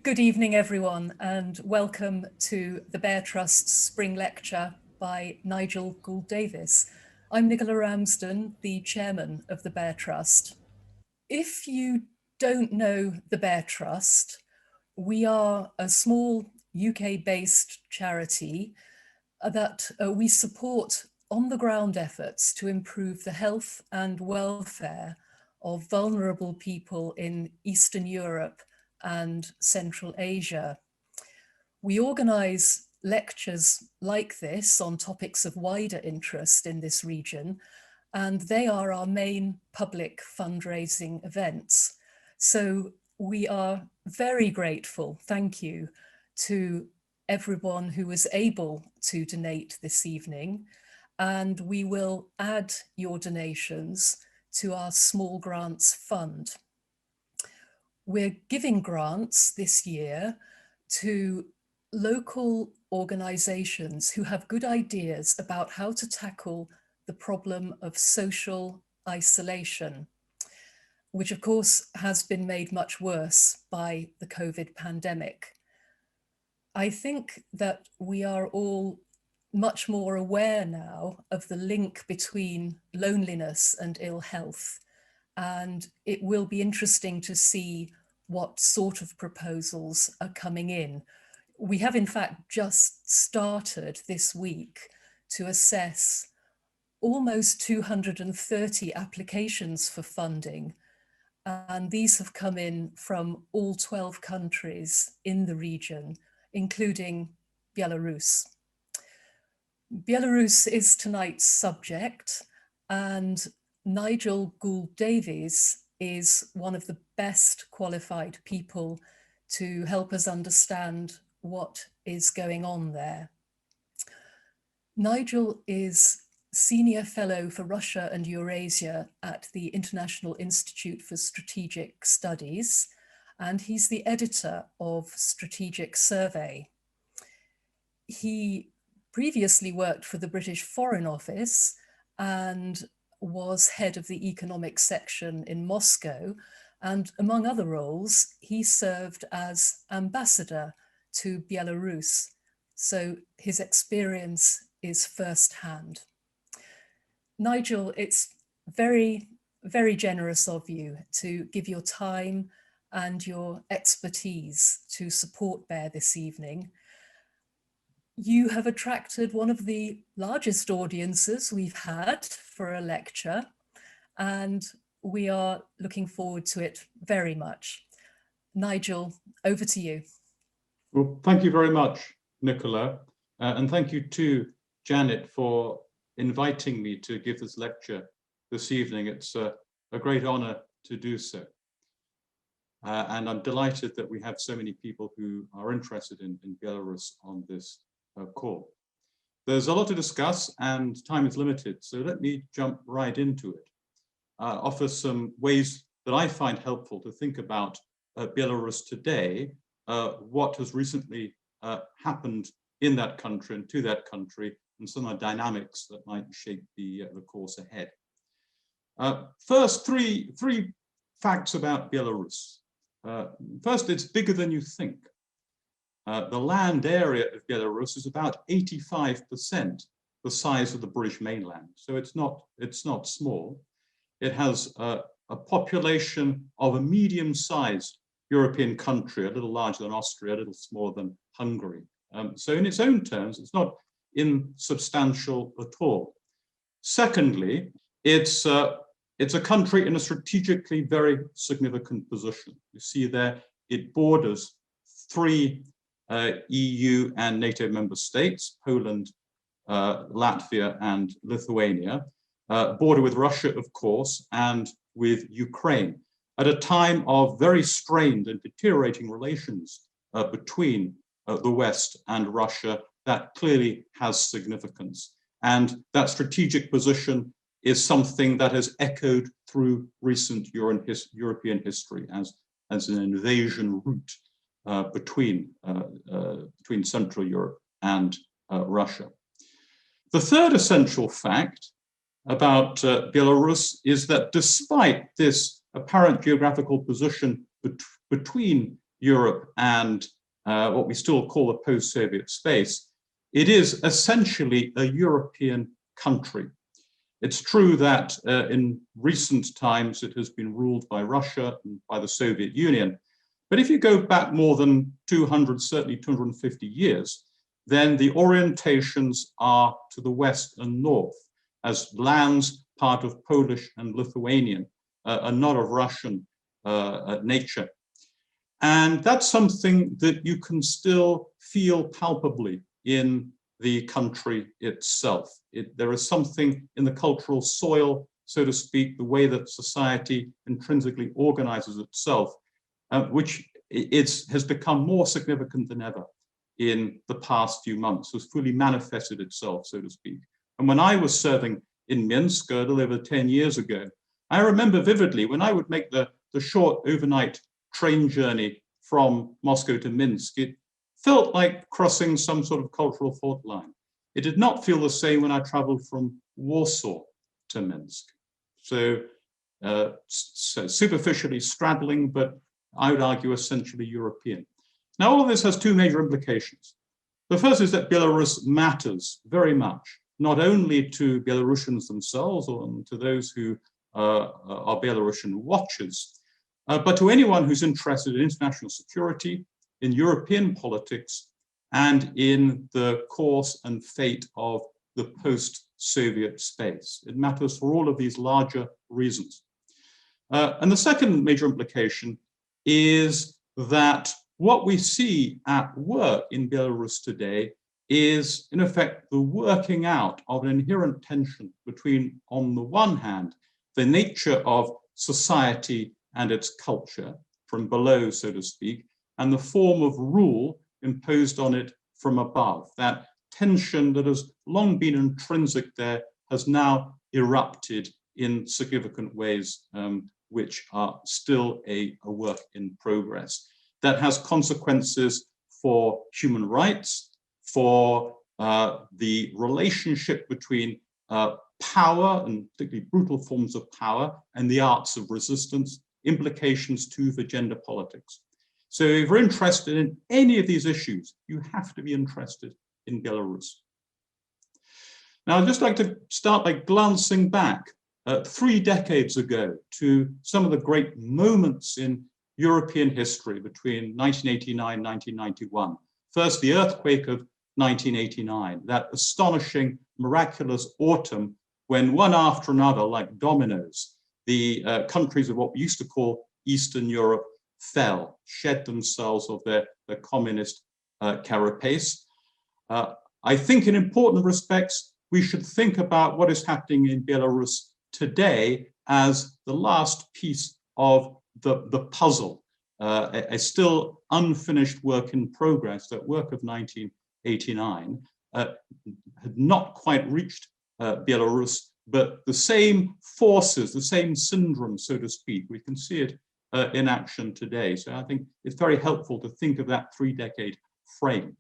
Good evening, everyone, and welcome to the BEARR Trust's Spring Lecture by Nigel Gould-Davies. I'm Nicola Ramsden, the chairman of the BEARR Trust. If you don't know the BEARR Trust, we are a small UK-based charity that we support on-the-ground efforts to improve the health and welfare of vulnerable people in Eastern Europe and Central Asia. We organise lectures like this on topics of wider interest in this region, and they are our main public fundraising events. So we are very grateful, thank you, to everyone who was able to donate this evening, and we will add your donations to our Small Grants Fund. We're giving grants this year to local organisations who have good ideas about how to tackle the problem of social isolation, which of course has been made much worse by the COVID pandemic. I think that we are all much more aware now of the link between loneliness and ill health. And it will be interesting to see what sort of proposals are coming in. We have in fact just started this week to assess almost 230 applications for funding. And these have come in from all 12 countries in the region, including Belarus. Belarus is tonight's subject, and Nigel Gould-Davies is one of the best qualified people to help us understand what is going on there. Nigel is Senior Fellow for Russia and Eurasia at the International Institute for Strategic Studies, and he's the editor of Strategic Survey. He previously worked for the British Foreign Office and was head of the economic section in Moscow, and among other roles, he served as ambassador to Belarus. So his experience is firsthand. Nigel, it's very, very generous of you to give your time and your expertise to support BEARR this evening. You have attracted one of the largest audiences we've had for a lecture, and we are looking forward to it very much. Nigel, over to you. Well, thank you very much, Nicola, and thank you to Janet for inviting me to give this lecture this evening. It's a great honor to do so. And I'm delighted that we have so many people who are interested in Belarus on this call. There's a lot to discuss and time is limited, so let me jump right into it. Offer some ways that I find helpful to think about Belarus today, what has recently happened in that country and to that country, and some of the dynamics that might shape the course ahead. First, three facts about Belarus. First, it's bigger than you think. The land area of Belarus is about 85% the size of the British mainland, so it's not small. It has a population of a medium-sized European country, a little larger than Austria, a little smaller than Hungary. So in its own terms, it's not insubstantial at all. Secondly, it's a country in a strategically very significant position. You see there, it borders 3 EU and NATO member states, Poland, Latvia, and Lithuania, border with Russia, of course, and with Ukraine, at a time of very strained and deteriorating relations between the West and Russia. That clearly has significance. And that strategic position is something that has echoed through recent European history as an invasion route between Central Europe and Russia. The third essential fact about Belarus is that despite this apparent geographical position between Europe and what we still call the post-Soviet space, it is essentially a European country. It's true that in recent times it has been ruled by Russia and by the Soviet Union. But if you go back more than 200, certainly 250 years, then the orientations are to the west and north, as lands part of Polish and Lithuanian, and not of Russian nature. And that's something that you can still feel palpably in the country itself. There is something in the cultural soil, so to speak, the way that society intrinsically organizes itself, which has become more significant than ever in the past few months, has fully manifested itself, so to speak. And when I was serving in Minsk a little over 10 years ago, I remember vividly when I would make the short overnight train journey from Moscow to Minsk, it felt like crossing some sort of cultural fault line. It did not feel the same when I traveled from Warsaw to Minsk. So superficially straddling, but I would argue essentially European. Now, all of this has two major implications. The first is that Belarus matters very much, not only to Belarusians themselves or to those who are Belarusian watchers, but to anyone who's interested in international security, in European politics, and in the course and fate of the post-Soviet space. It matters for all of these larger reasons. And the second major implication is that what we see at work in Belarus today is, in effect, the working out of an inherent tension between, on the one hand, the nature of society and its culture from below, so to speak, and the form of rule imposed on it from above. That tension that has long been intrinsic there has now erupted in significant ways, which are still a work in progress. That has consequences for human rights, for the relationship between power, and particularly brutal forms of power, and the arts of resistance, implications too for gender politics. So if you're interested in any of these issues, you have to be interested in Belarus. Now, I'd just like to start by glancing back 3 decades ago to some of the great moments in European history between 1989 and 1991. First, the earthquake of 1989, that astonishing, miraculous autumn when one after another, like dominoes, the countries of what we used to call Eastern Europe fell, shed themselves of their communist carapace. I think in important respects, we should think about what is happening in Belarus today as the last piece of the puzzle, a still unfinished work in progress. That work of 1989 had not quite reached Belarus, but the same forces, the same syndrome, so to speak, we can see it in action today. So I think it's very helpful to think of that 3-decade frame.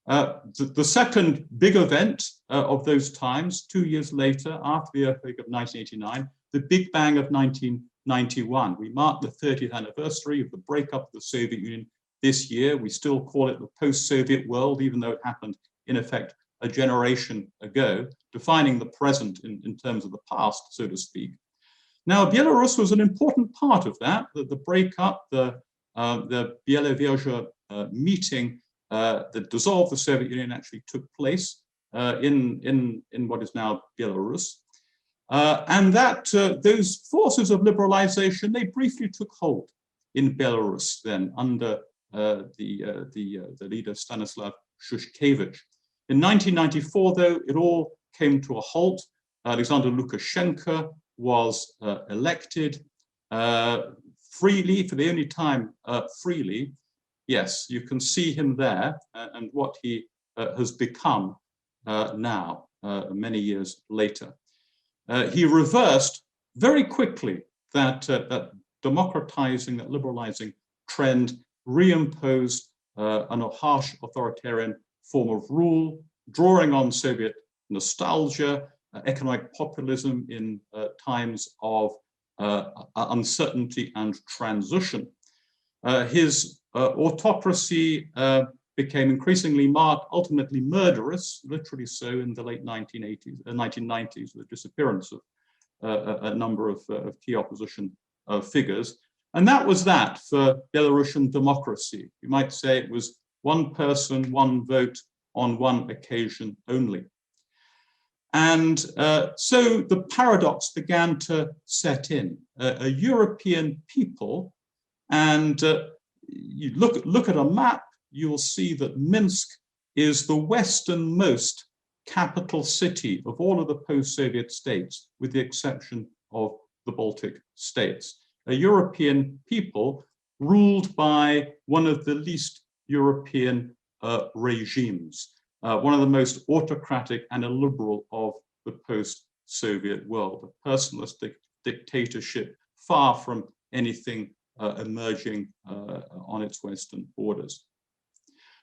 The second big event of those times, 2 years later, after the earthquake of 1989, the Big Bang of 1991. We mark the 30th anniversary of the breakup of the Soviet Union this year. We still call it the post-Soviet world, even though it happened, in effect, a generation ago, defining the present in terms of the past, so to speak. Now, Belarus was an important part of that. The breakup, the BEARR meeting that dissolved the Soviet Union actually took place in what is now Belarus. And that those forces of liberalization, they briefly took hold in Belarus then under the leader Stanislav Shushkevich. In 1994, though, it all came to a halt. Aliaksandr Lukashenka was elected freely, for the only time freely. Yes, you can see him there and what he has become now, many years later. He reversed very quickly that democratizing, that liberalizing trend, reimposed a harsh authoritarian form of rule, drawing on Soviet nostalgia, economic populism in times of uncertainty and transition. His autocracy became increasingly marked, ultimately murderous, literally so in the late 1990s, with the disappearance of a number of key opposition figures. And that was that for Belarusian democracy. You might say it was one person, one vote on one occasion only. And so the paradox began to set in. A European people, and you look at a map, you'll see that Minsk is the westernmost capital city of all of the post-Soviet states, with the exception of the Baltic states. A European people ruled by one of the least European regimes, one of the most autocratic and illiberal of the post-Soviet world, a personalist dictatorship far from anything emerging on its western borders.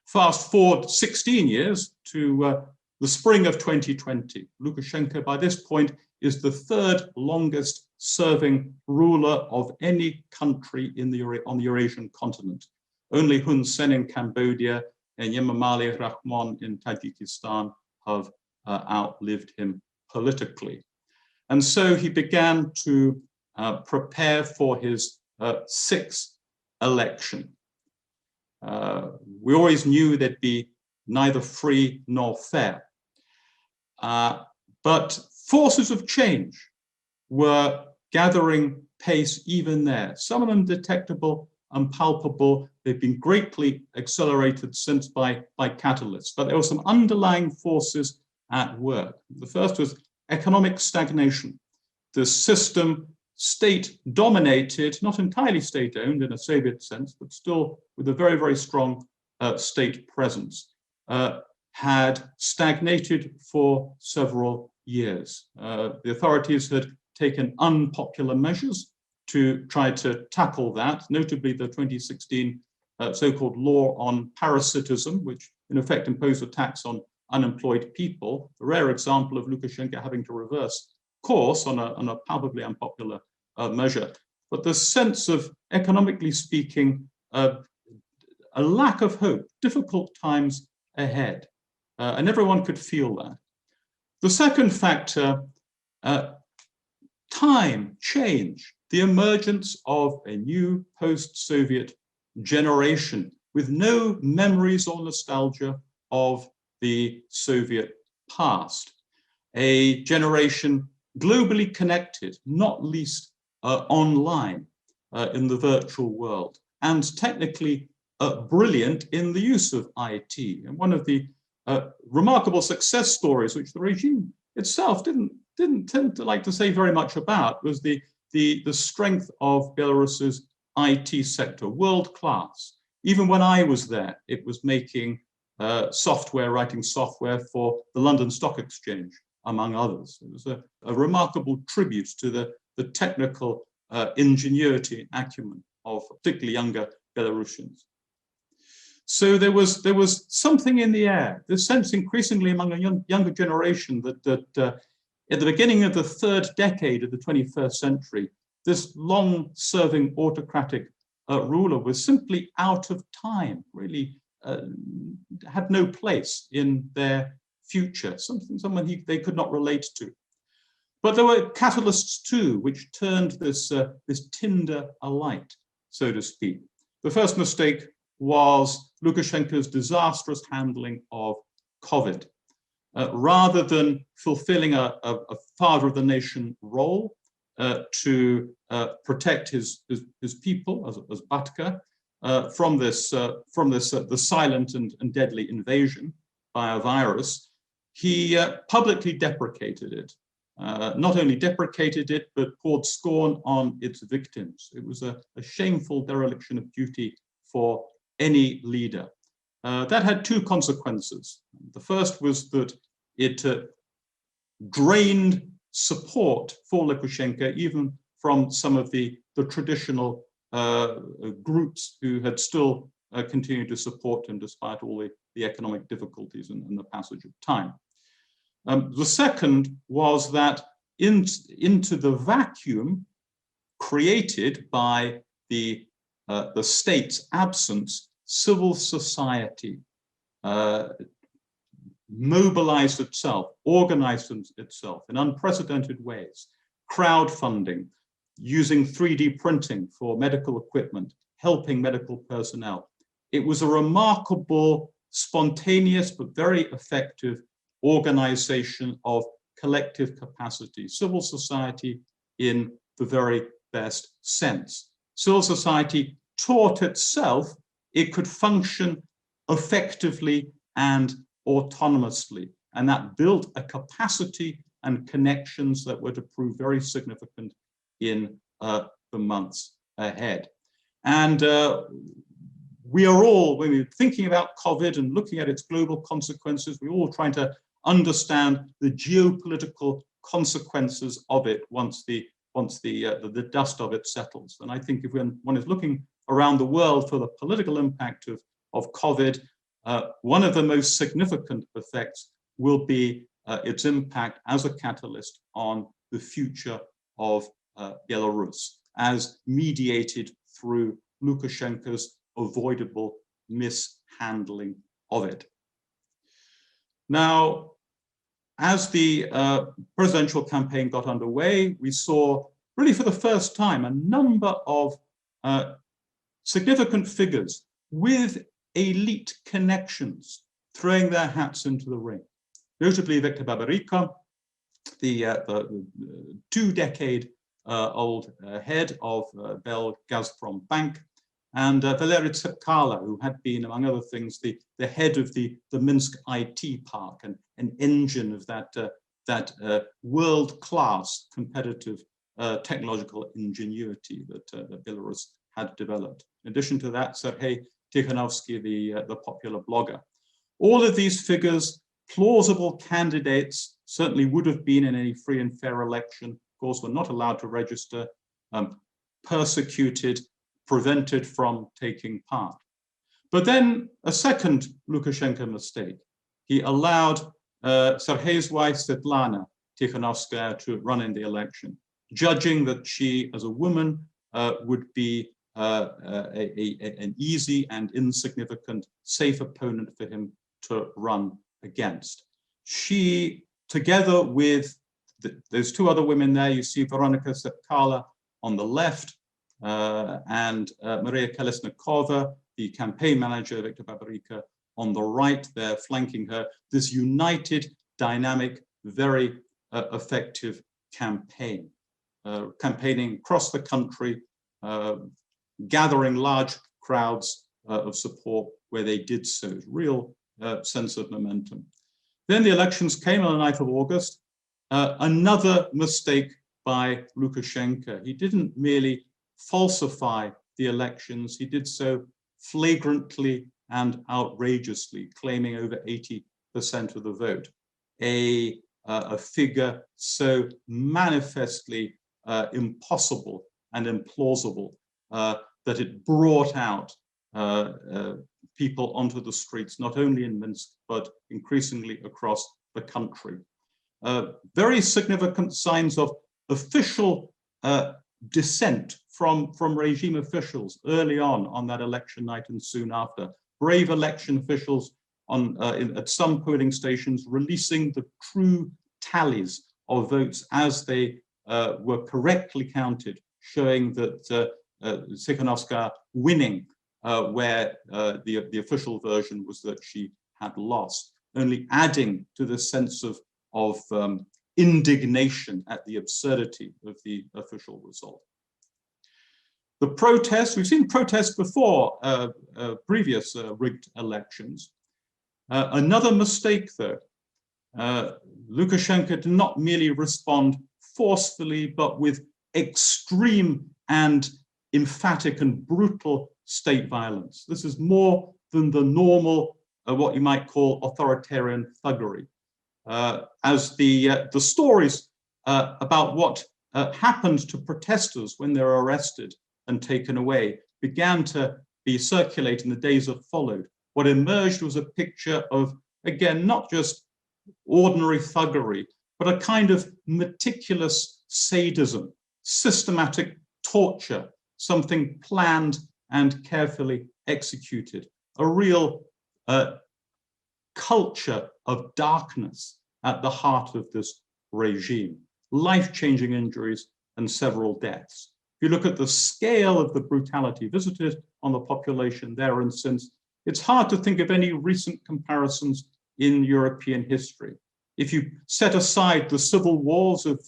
Fast forward 16 years to the spring of 2020. Lukashenko, by this point, is the third longest serving ruler of any country on the Eurasian continent. Only Hun Sen in Cambodia and Emomali Rahmon in Tajikistan have outlived him politically. And so he began to prepare for his sixth election. We always knew there'd be neither free nor fair. But forces of change were gathering pace even there, some of them detectable and palpable. They've been greatly accelerated since by catalysts, but there were some underlying forces at work. The first was economic stagnation. The system, state-dominated, not entirely state-owned in a Soviet sense, but still with a very, very strong state presence, had stagnated for several years. The authorities had taken unpopular measures to try to tackle that, notably the 2016 so-called law on parasitism, which in effect imposed a tax on unemployed people, a rare example of Lukashenko having to reverse course on a palpably unpopular measure. But the sense of, economically speaking, a lack of hope, difficult times ahead, and everyone could feel that. The second factor, time, change, the emergence of a new post-Soviet generation with no memories or nostalgia of the Soviet past, a generation globally connected, not least online in the virtual world, and technically brilliant in the use of IT. And one of the remarkable success stories, which the regime itself didn't tend to like to say very much about, was the strength of Belarus's IT sector, world class. Even when I was there, it was making software, writing software for the London Stock Exchange, among others. It was a remarkable tribute to the technical ingenuity and acumen of particularly younger Belarusians. So there was something in the air, this sense increasingly among a younger generation that at the beginning of the third decade of the 21st century, this long-serving autocratic ruler was simply out of time, really had no place in their future, someone they could not relate to. But there were catalysts too, which turned this tinder alight, so to speak. The first mistake was Lukashenko's disastrous handling of COVID. Rather than fulfilling a father of the nation role to protect his people as Batka from the silent and deadly invasion by a virus, he publicly deprecated it. Not only deprecated it, but poured scorn on its victims. It was a shameful dereliction of duty for any leader. That had two consequences. The first was that it drained support for Lukashenko, even from some of the traditional groups who had still continued to support him despite all the economic difficulties and the passage of time. The second was that into the vacuum created by the the state's absence, civil society mobilized itself, organized itself in unprecedented ways, crowdfunding, using 3D printing for medical equipment, helping medical personnel. It was a remarkable, spontaneous, but very effective organization of collective capacity, civil society in the very best sense. Civil society taught itself it could function effectively and autonomously, and that built a capacity and connections that were to prove very significant in the months ahead. And we are all, when we're thinking about COVID and looking at its global consequences, we're all trying to understand the geopolitical consequences of it once the dust of it settles. And I think if one is looking around the world for the political impact of COVID, one of the most significant effects will be its impact as a catalyst on the future of Belarus, as mediated through Lukashenko's avoidable mishandling of it. Now, as the presidential campaign got underway, we saw, really for the first time, a number of significant figures with elite connections throwing their hats into the ring. Notably, Victor Babarika, the 2-decade-old head of Bell Gazprom Bank, and Valery Tsepkalo, who had been, among other things, the head of the Minsk IT Park, and an engine of that world-class competitive technological ingenuity that Belarus had developed. In addition to that, Sergei Tikhanovsky, the popular blogger. All of these figures, plausible candidates, certainly would have been in any free and fair election, of course, were not allowed to register, persecuted, prevented from taking part. But then a second Lukashenko mistake. He allowed Sergei's wife, Svetlana Tikhanovskaya, to run in the election, judging that she, as a woman, would be an easy and insignificant, safe opponent for him to run against. She, together with those two other women there, you see Veronika Tsepkalo on the left, and Maria Kolesnikova, the campaign manager, Victor Babarika, on the right there, flanking her. This united, dynamic, very effective campaign, campaigning across the country, gathering large crowds of support where they did so. Real sense of momentum. Then the elections came on the 9th of August. Another mistake by Lukashenko. He didn't merely falsify the elections, he did so flagrantly and outrageously, claiming over 80% of the vote. A figure so manifestly impossible and implausible that it brought out people onto the streets, not only in Minsk, but increasingly across the country. Very significant signs of official dissent from regime officials early on that election night and soon after. Brave election officials at some polling stations releasing the true tallies of votes as they were correctly counted, showing that Tikhanovskaya winning where the official version was that she had lost, only adding to the sense of indignation at the absurdity of the official result. The protests, we've seen protests before previous rigged elections. Another mistake, though, Lukashenko did not merely respond forcefully, but with extreme and emphatic and brutal state violence. This is more than the normal, what you might call authoritarian thuggery. As the stories about what happened to protesters when they were arrested and taken away began to be circulated in the days that followed, what emerged was a picture of, again, not just ordinary thuggery, but a kind of meticulous sadism, systematic torture, something planned and carefully executed. A real culture of darkness at the heart of this regime, life-changing injuries and several deaths. If you look at the scale of the brutality visited on the population there and since, it's hard to think of any recent comparisons in European history. If you set aside the civil wars of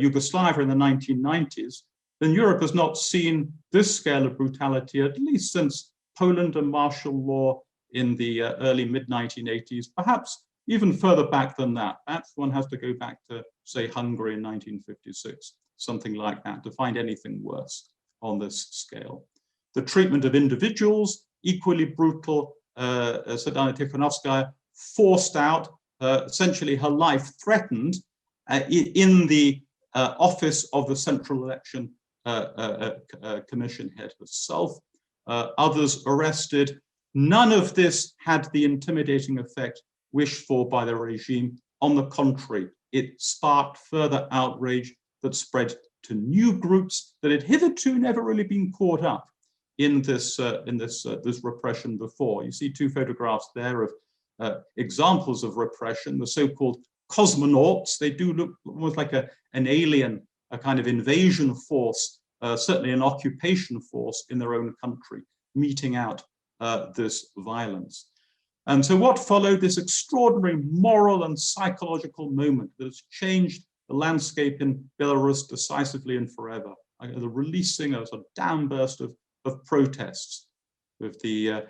Yugoslavia in the 1990s, then Europe has not seen this scale of brutality, at least since Poland and martial law in the early mid-1980s, perhaps even further back than that. Perhaps one has to go back to, say, Hungary in 1956, something like that, to find anything worse on this scale. The treatment of individuals, equally brutal. Svetlana Tikhanovskaya forced out, essentially her life threatened in the office of the Central Election Commission head herself. Others arrested. None of this had the intimidating effect wished for by the regime. On the contrary, it sparked further outrage that spread to new groups that had hitherto never really been caught up in this repression before. You see two photographs there of examples of repression, the so-called cosmonauts. They do look almost like an alien, a kind of invasion force, certainly an occupation force in their own country, meting out this violence. And so what followed, this extraordinary moral and psychological moment that has changed the landscape in Belarus decisively and forever, the releasing of a sort of downburst of protests, with the,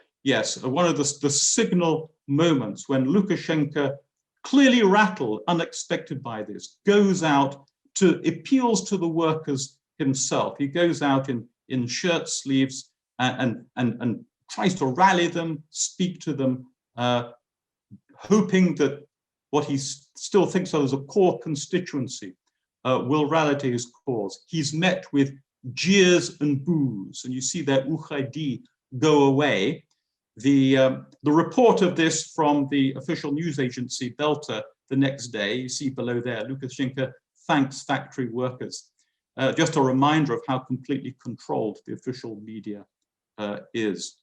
one of the signal moments when Lukashenko, clearly rattled, unexpected by this, goes out appeals to the workers himself. He goes out in shirt sleeves and tries to rally them, speak to them, hoping that what he still thinks of as a core constituency will rally to his cause. He's met with jeers and boos, and you see that Ukhaydi go away. The report of this from the official news agency Belta the next day, you see below there, Lukashenko thanks factory workers. Just a reminder of how completely controlled the official media is.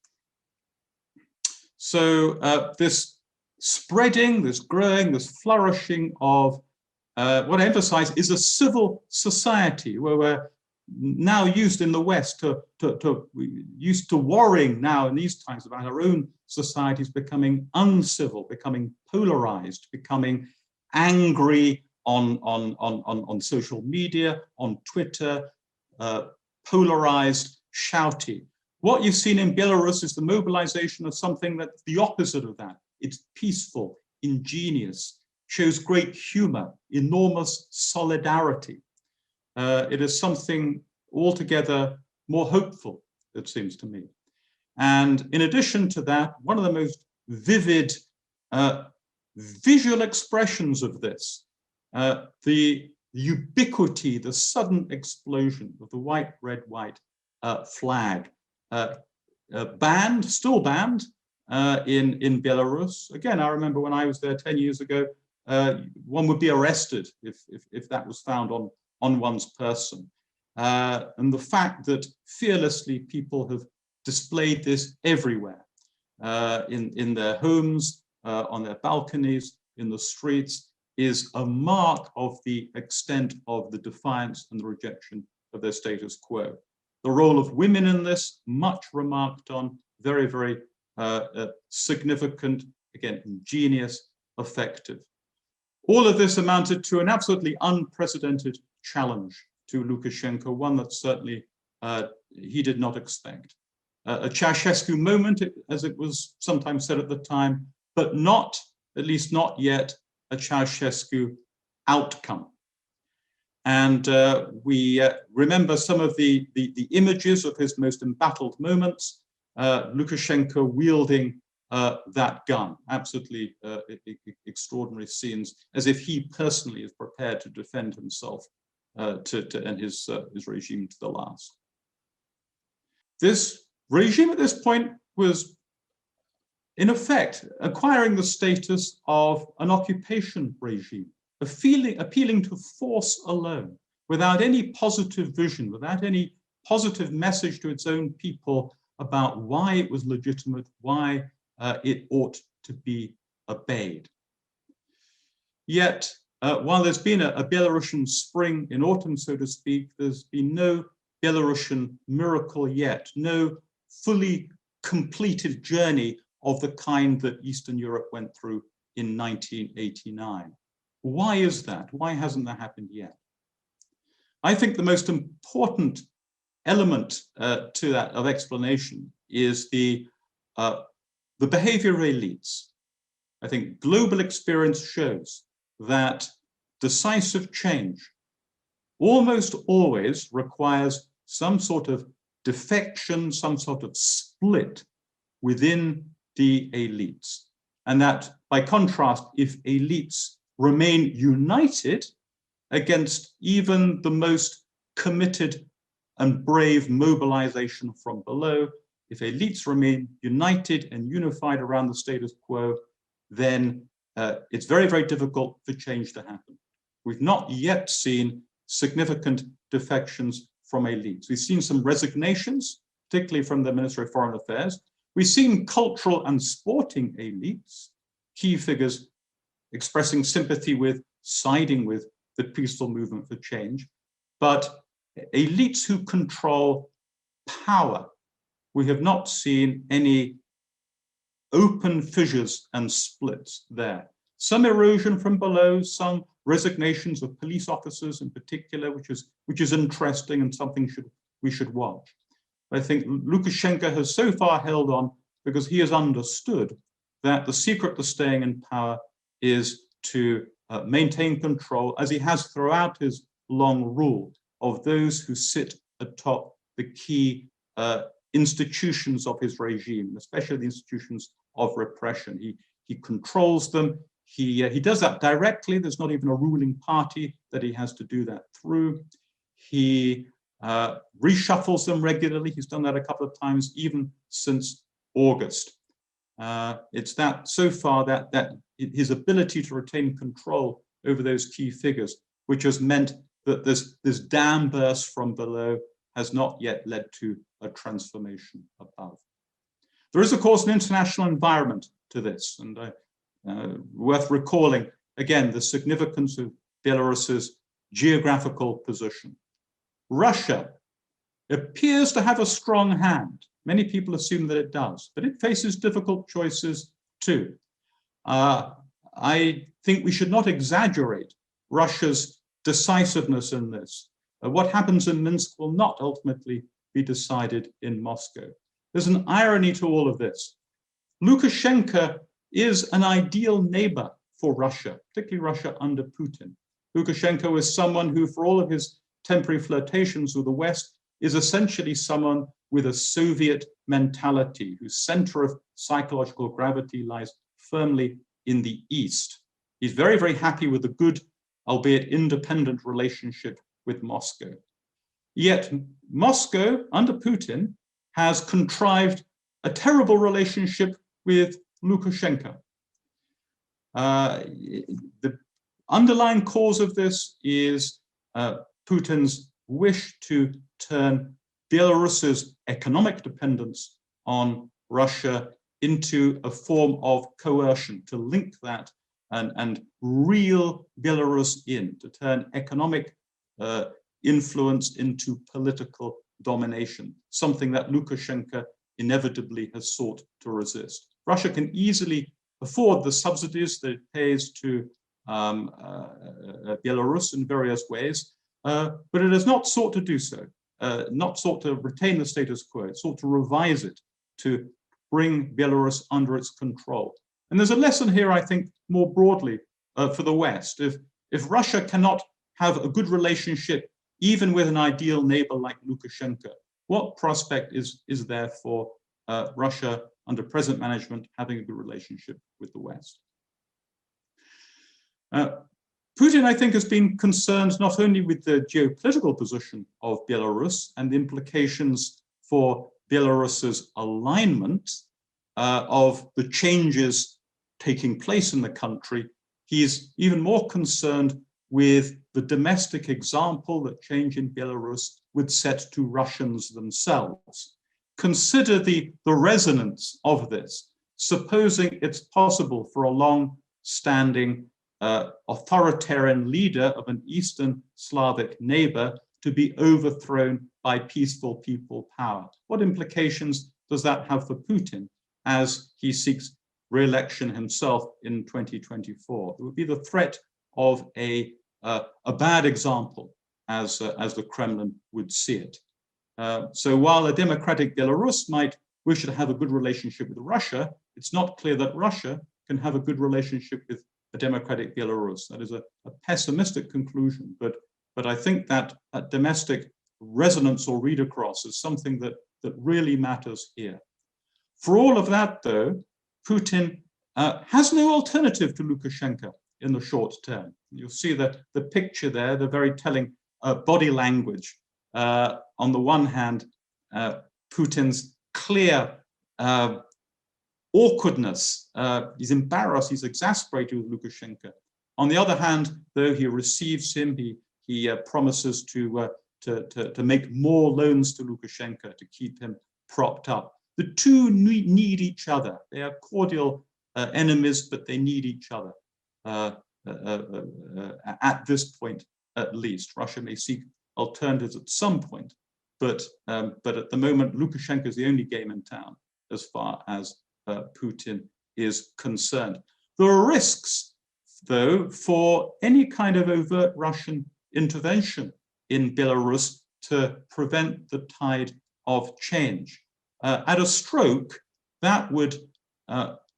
So this spreading, this growing, this flourishing of what I emphasize is a civil society where we're now used in the West used to worrying now in these times about our own societies becoming uncivil, becoming polarized, becoming angry on social media, on Twitter, polarized, shouty. What you've seen in Belarus is the mobilization of something that's the opposite of that. It's peaceful, ingenious, shows great humor, enormous solidarity. It is something altogether more hopeful, it seems to me. And in addition to that, one of the most vivid visual expressions of this, the ubiquity, the sudden explosion of the white, red, white flag, banned, still banned in Belarus. Again, I remember when I was there 10 years ago, one would be arrested if that was found on one's person. And the fact that fearlessly people have displayed this everywhere, in their homes, on their balconies, in the streets, is a mark of the extent of the defiance and the rejection of their status quo. The role of women in this, much remarked on, very, very significant, again, ingenious, effective. All of this amounted to an absolutely unprecedented challenge to Lukashenko, one that certainly he did not expect. A Ceausescu moment, as it was sometimes said at the time, but not, at least not yet, a Ceausescu outcome. And we remember some of the images of his most embattled moments, Lukashenko wielding that gun, absolutely extraordinary scenes, as if he personally is prepared to defend himself and his regime to the last. This regime at this point was, in effect, acquiring the status of an occupation regime, appealing to force alone, without any positive vision, without any positive message to its own people about why it was legitimate, why it ought to be obeyed. Yet, while there's been a Belarusian spring in autumn, so to speak, there's been no Belarusian miracle yet, no fully completed journey of the kind that Eastern Europe went through in 1989. Why is that? Why hasn't that happened yet? I think the most important element to that of explanation is the behavior of elites. I think global experience shows that decisive change almost always requires some sort of defection, some sort of split within the elites. And that, by contrast, if elites remain united against even the most committed and brave mobilization from below, if elites remain united and unified around the status quo, then it's very, very difficult for change to happen. We've not yet seen significant defections from elites. We've seen some resignations, particularly from the Ministry of Foreign Affairs. We've seen cultural and sporting elites, key figures expressing sympathy with, siding with the peaceful movement for change. But elites who control power, we have not seen any open fissures and splits there. Some erosion from below, some resignations of police officers in particular, which is interesting and something we should watch. I think Lukashenko has so far held on because he has understood that the secret to staying in power is to maintain control, as he has throughout his long rule, of those who sit atop the key institutions of his regime, especially the institutions of repression. He controls them. He does that directly. There's not even a ruling party that he has to do that through. He reshuffles them regularly. He's done that a couple of times, even since August. It's that so far that his ability to retain control over those key figures, which has meant that this dam burst from below has not yet led to a transformation above. There is, of course, an international environment to this, and worth recalling, again, the significance of Belarus's geographical position. Russia appears to have a strong hand. Many people assume that it does, but it faces difficult choices too. I think we should not exaggerate Russia's decisiveness in this. What happens in Minsk will not ultimately be decided in Moscow. There's an irony to all of this. Lukashenko is an ideal neighbor for Russia, particularly Russia under Putin. Lukashenko is someone who, for all of his temporary flirtations with the West, is essentially someone with a Soviet mentality, whose center of psychological gravity lies firmly in the East. He's very, very happy with the good, albeit independent, relationship with Moscow. Yet Moscow, under Putin, has contrived a terrible relationship with Lukashenko. The underlying cause of this is Putin's wish to turn Belarus's economic dependence on Russia into a form of coercion, to link that and reel Belarus in, to turn economic influence into political domination, something that Lukashenko inevitably has sought to resist. Russia can easily afford the subsidies that it pays to Belarus in various ways, but it has not sought to do so, not sought to retain the status quo. It sought to revise it, to bring Belarus under its control. And there's a lesson here, I think, more broadly for the West. If Russia cannot have a good relationship, even with an ideal neighbor like Lukashenko, what prospect is there for Russia under present management having a good relationship with the West? Putin, I think, has been concerned not only with the geopolitical position of Belarus and the implications for Belarus's alignment of the changes taking place in the country. He's even more concerned with the domestic example that change in Belarus would set to Russians themselves. Consider the resonance of this, supposing it's possible for a long-standing authoritarian leader of an Eastern Slavic neighbor to be overthrown by peaceful people power. What implications does that have for Putin as he seeks re-election himself in 2024? It would be the threat of a bad example, as the Kremlin would see it. So while a democratic Belarus might wish to have a good relationship with Russia, it's not clear that Russia can have a good relationship with a democratic Belarus. That is a pessimistic conclusion, but I think that domestic resonance or read across is something that really matters here. For all of that, though, Putin has no alternative to Lukashenko in the short term. You'll see the picture there, the very telling body language. On the one hand, Putin's clear awkwardness. He's embarrassed, he's exasperated with Lukashenko. On the other hand, though he receives him, he promises to make more loans to Lukashenko to keep him propped up. The two need each other. They are cordial enemies, but they need each other at this point, at least. Russia may seek alternatives at some point, but at the moment, Lukashenko is the only game in town as far as Putin is concerned. There are risks, though, for any kind of overt Russian intervention in Belarus to prevent the tide of change. At a stroke, that would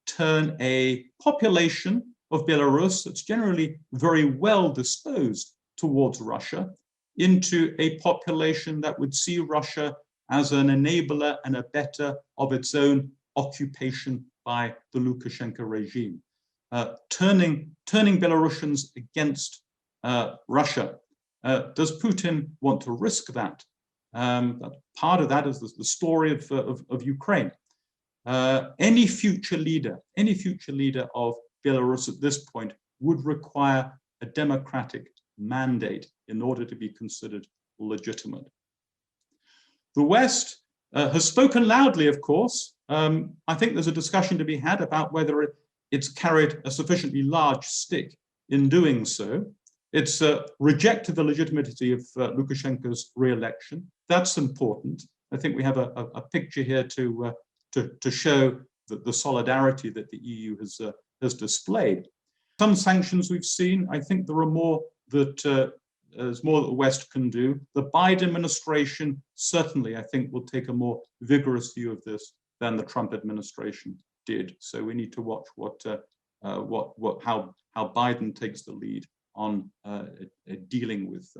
turn a population of Belarus that's generally very well disposed towards Russia into a population that would see Russia as an enabler and abettor of its own occupation by the Lukashenko regime, turning Belarusians against Russia. Does Putin want to risk that? Part of that is the story of Ukraine. Any future leader of Belarus at this point would require a democratic mandate in order to be considered legitimate. The West has spoken loudly, of course. I think there's a discussion to be had about whether it's carried a sufficiently large stick in doing so. It's rejected the legitimacy of Lukashenko's re-election. That's important. I think we have a picture here to show the solidarity that the EU has displayed. Some sanctions we've seen. I think there are more that there's more that the West can do. The Biden administration certainly, I think, will take a more vigorous view of this than the Trump administration did. So we need to watch how Biden takes the lead on dealing with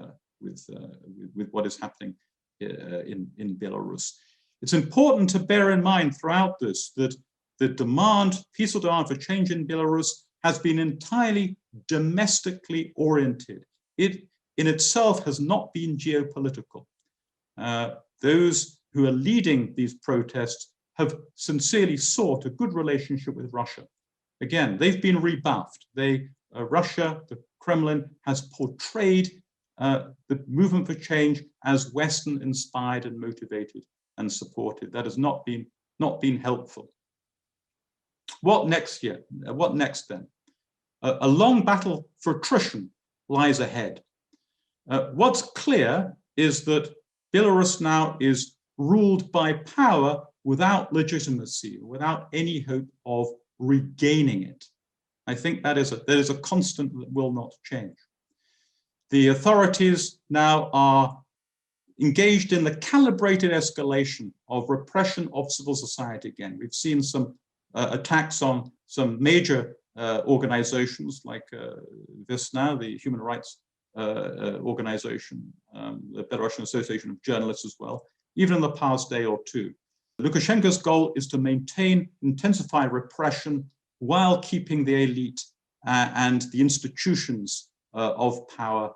what is happening in Belarus. It's important to bear in mind throughout this that the peaceful demand for change in Belarus has been entirely domestically oriented. It in itself has not been geopolitical. Those who are leading these protests have sincerely sought a good relationship with Russia. Again, they've been rebuffed. Russia, the Kremlin, has portrayed the movement for change as Western inspired and motivated and supported. That has not been helpful. What next year? What next then? A long battle for attrition lies ahead. What's clear is that Belarus now is ruled by power without legitimacy, without any hope of regaining it. I think that is a constant that will not change. The authorities now are engaged in the calibrated escalation of repression of civil society again. We've seen some attacks on some major organizations like Visna, the human rights organization, the Belarusian Association of Journalists as well, even in the past day or two. Lukashenko's goal is to maintain intensified repression while keeping the elite and the institutions of power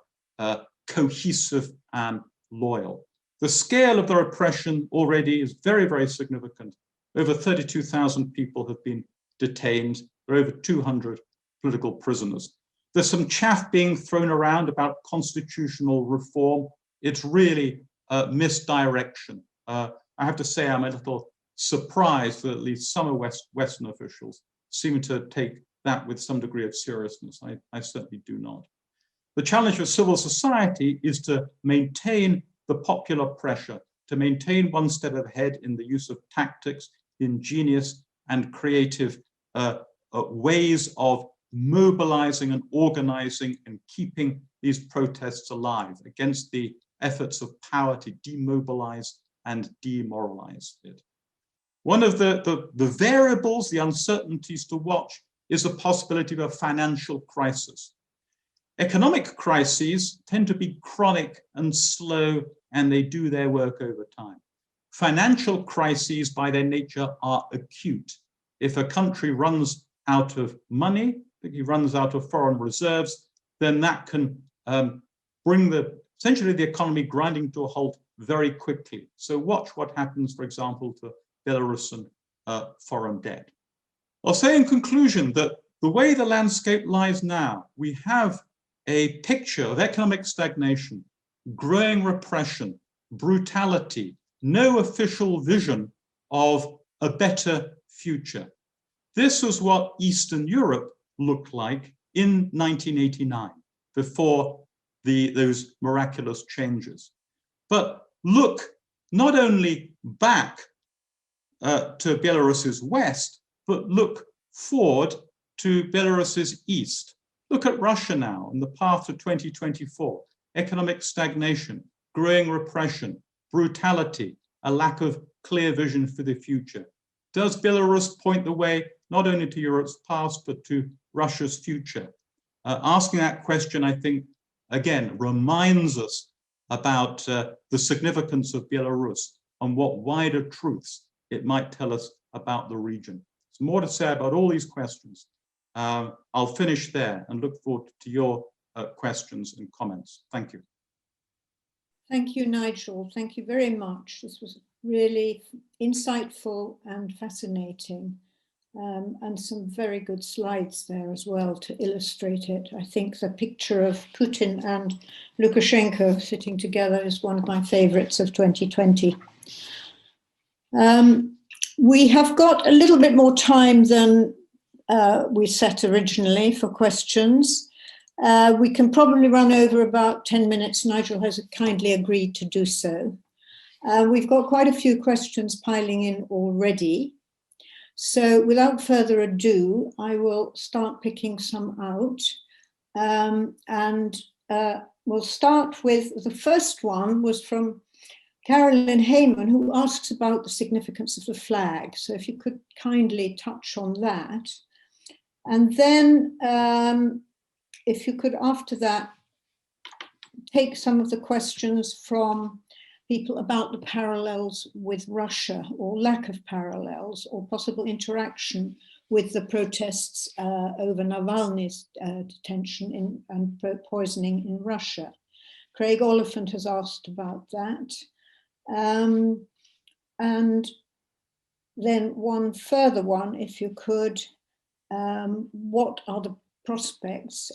cohesive and loyal. The scale of the repression already is very, very significant. Over 32,000 people have been detained. There are over 200 political prisoners. There's some chaff being thrown around about constitutional reform. It's really misdirection. I have to say I'm a little surprised that at least some of Western officials seem to take that with some degree of seriousness. I certainly do not. The challenge for civil society is to maintain the popular pressure, to maintain one step ahead in the use of tactics, ingenious and creative ways of mobilizing and organizing and keeping these protests alive against the efforts of power to demobilize and demoralize it. One of the variables, the uncertainties to watch is the possibility of a financial crisis. Economic crises tend to be chronic and slow, and they do their work over time. Financial crises by their nature are acute. If a country runs out of money, if it runs out of foreign reserves, then that can bring essentially the economy grinding to a halt very quickly. So watch what happens, for example, to Belarusian foreign debt. I'll say in conclusion that the way the landscape lies now, we have a picture of economic stagnation, growing repression, brutality, no official vision of a better future. This was what Eastern Europe looked like in 1989, before those miraculous changes. But look not only back to Belarus's west, but look forward to Belarus's east. Look at Russia now on the path to 2024, economic stagnation, growing repression, brutality, a lack of clear vision for the future. Does Belarus point the way not only to Europe's past, but to Russia's future? Asking that question, I think, again, reminds us about the significance of Belarus and what wider truths it might tell us about the region. There's more to say about all these questions. I'll finish there and look forward to your questions and comments. Thank you. Thank you, Nigel. Thank you very much. This was really insightful and fascinating, and some very good slides there as well to illustrate it. I think the picture of Putin and Lukashenko sitting together is one of my favorites of 2020. We have got a little bit more time than we set originally for questions. We can probably run over about 10 minutes. Nigel has kindly agreed to do so. We've got quite a few questions piling in already. So without further ado, I will start picking some out. We'll start with the first one was from Carolyn Heyman, who asks about the significance of the flag. So if you could kindly touch on that. And then if you could, after that, take some of the questions from people about the parallels with Russia, or lack of parallels, or possible interaction with the protests over Navalny's detention and poisoning in Russia. Craig Oliphant has asked about that. And then one further one, if you could, what are the prospects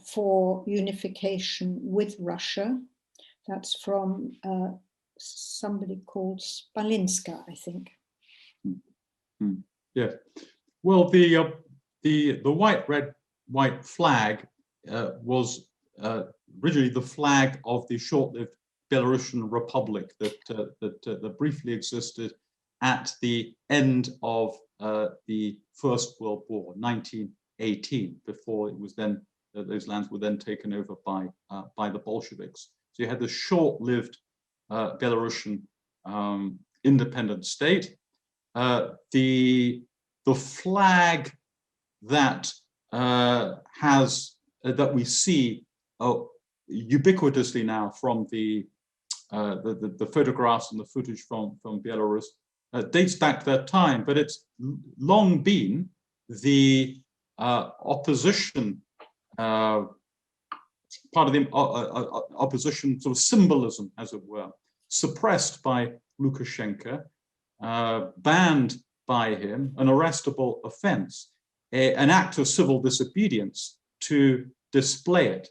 for unification with Russia? That's from somebody called Spalinska, I think. Yeah. Well, the white, red, white flag was originally the flag of the short-lived Belarusian Republic that briefly existed at the end of the First World War, 1918, before it was then those lands were then taken over by the Bolsheviks. So you had the short-lived Belarusian independent state. The flag that that we see ubiquitously now from the photographs and the footage from Belarus dates back to that time, but it's long been the opposition, part of the opposition sort of symbolism, as it were, suppressed by Lukashenko, banned by him, an arrestable offense, an act of civil disobedience to display it.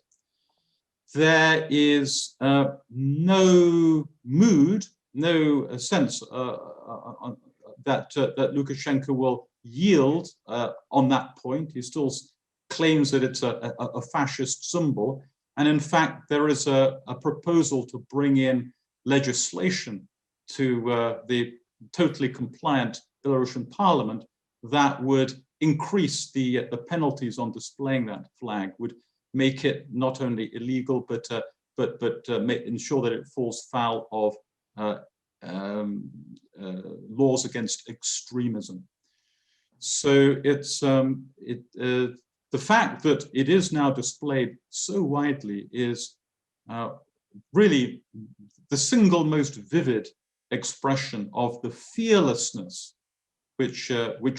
There is no mood, no sense that Lukashenko will yield on that point. He still claims that it's a fascist symbol. And in fact, there is a proposal to bring in legislation to the totally compliant Belarusian parliament that would increase the penalties on displaying that flag, would make it not only illegal, but ensure that it falls foul of laws against extremism. So it's the fact that it is now displayed so widely is really the single most vivid expression of the fearlessness which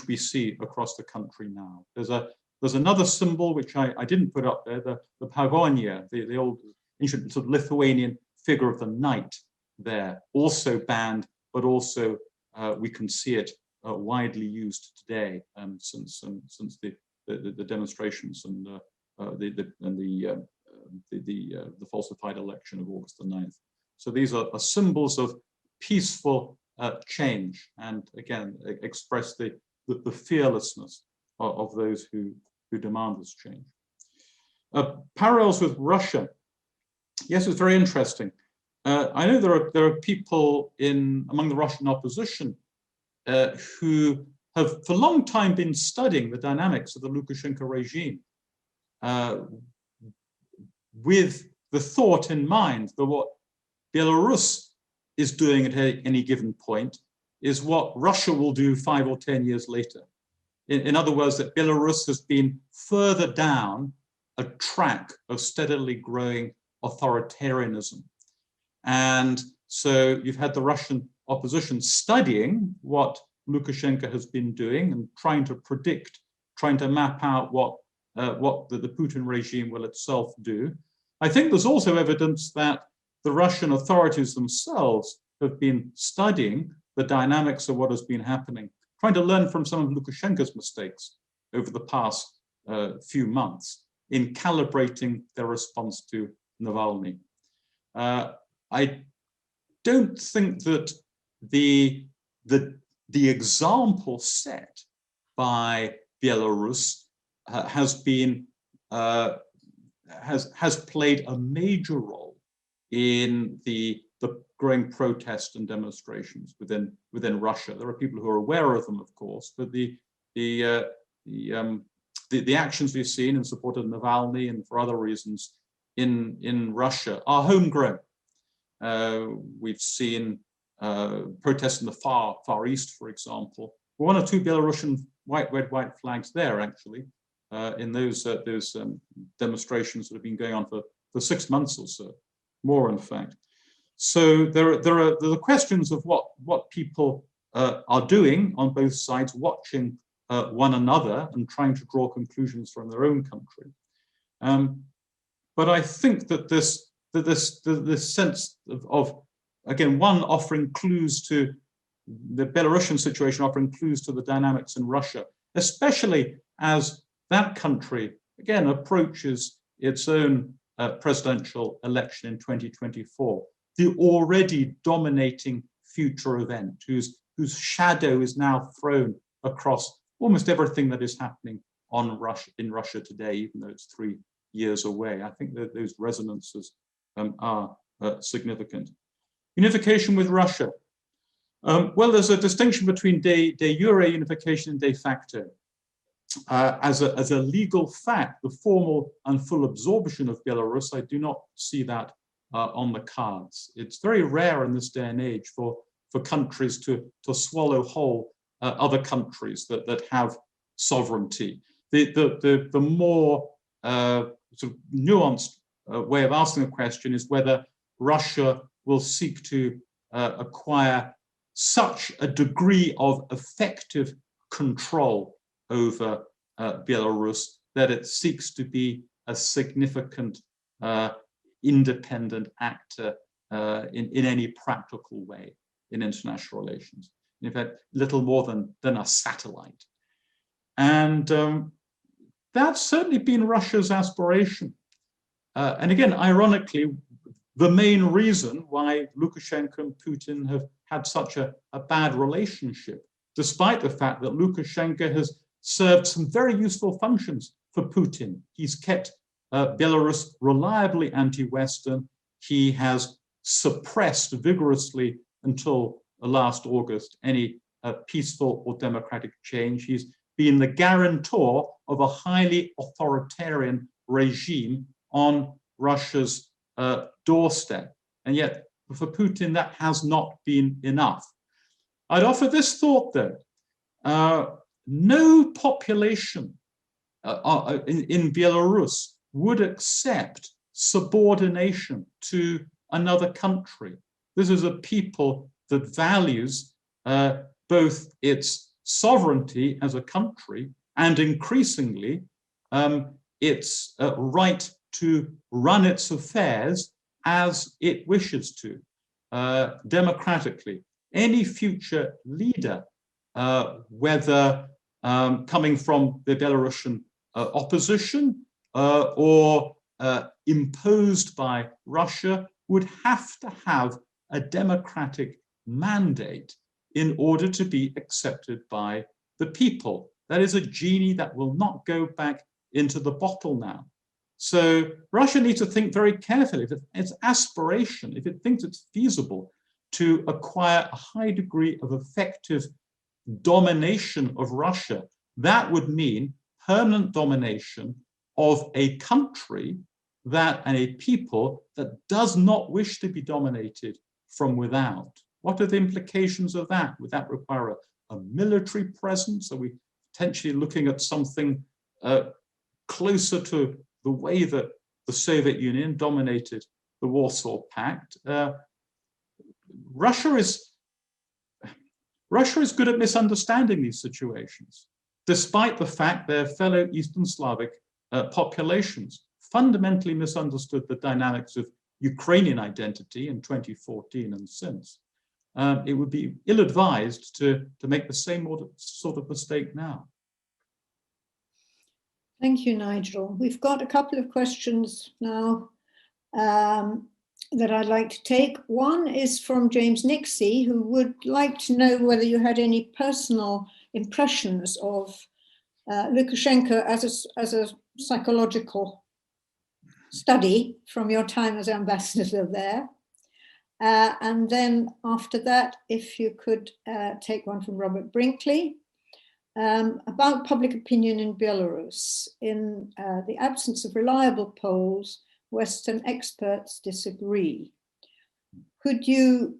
we see across the country now. There's another symbol which I didn't put up there, the pagonia, the old ancient sort of Lithuanian figure of the knight there, also banned, but also we can see it widely used today since the demonstrations and the falsified election of August the 9th. So these are symbols of peaceful change, and again express the fearlessness of those who demand this change. Parallels with Russia. Yes, it's very interesting. I know there are people among the Russian opposition who have for a long time been studying the dynamics of the Lukashenko regime with the thought in mind that what Belarus is doing at any given point is what Russia will do 5 or 10 years later. In other words, that Belarus has been further down a track of steadily growing authoritarianism. And so you've had the Russian opposition studying what Lukashenko has been doing and trying to predict, trying to map out what the Putin regime will itself do. I think there's also evidence that the Russian authorities themselves have been studying the dynamics of what has been happening, trying to learn from some of Lukashenko's mistakes over the past few months in calibrating their response to Navalny. I don't think that the example set by Belarus has played a major role in the growing protests and demonstrations within Russia. There are people who are aware of them, of course, but the actions we've seen in support of Navalny and for other reasons in Russia are homegrown. We've seen protests in the far east, for example. One or two Belarusian red, white flags there, actually, in those demonstrations that have been going on for 6 months or so, more in fact. So there are the questions of what people are doing on both sides, watching one another and trying to draw conclusions from their own country. But I think that this sense of again, one offering clues to the Belarusian situation, offering clues to the dynamics in Russia, especially as that country again approaches its own presidential election in 2024, the already dominating future event whose shadow is now thrown across almost everything that is happening in Russia today, even though it's 3 years away. I think that those resonances are significant. Unification with Russia. Well, there's a distinction between de jure unification and de facto. As a legal fact, the formal and full absorption of Belarus, I do not see that on the cards. It's very rare in this day and age for countries to swallow whole other countries that have sovereignty. The more sort of nuanced way of asking the question is whether Russia will seek to acquire such a degree of effective control over Belarus that it seeks to be a significant independent actor in any practical way in international relations. In fact, little more than a satellite. And that's certainly been Russia's aspiration. And again, ironically, the main reason why Lukashenko and Putin have had such a bad relationship, despite the fact that Lukashenko has served some very useful functions for Putin. He's kept Belarus reliably anti-Western. He has suppressed vigorously until last August any peaceful or democratic change. He's been the guarantor of a highly authoritarian regime on Russia's doorstep. And yet, for Putin, that has not been enough. I'd offer this thought, though. No population in Belarus would accept subordination to another country. This is a people that values both its sovereignty as a country and increasingly its right to run its affairs as it wishes to, democratically. Any future leader, whether coming from the Belarusian opposition or imposed by Russia, would have to have a democratic mandate in order to be accepted by the people. That is a genie that will not go back into the bottle now. So Russia needs to think very carefully. If its aspiration, if it thinks it's feasible to acquire a high degree of effective domination of Russia, that would mean permanent domination of a country that and a people that does not wish to be dominated from without. What are the implications of that? Would that require a military presence? Are we potentially looking at something closer to the way that the Soviet Union dominated the Warsaw Pact? Russia is good at misunderstanding these situations, despite the fact their fellow Eastern Slavic populations fundamentally misunderstood the dynamics of Ukrainian identity in 2014 and since. It would be ill-advised to make the same sort of mistake now. Thank you, Nigel. We've got a couple of questions now that I'd like to take. One is from James Nixie, who would like to know whether you had any personal impressions of Lukashenko as a psychological study from your time as ambassador there. And then after that, if you could take one from Robert Brinkley about public opinion in Belarus. In the absence of reliable polls, Western experts disagree. Could you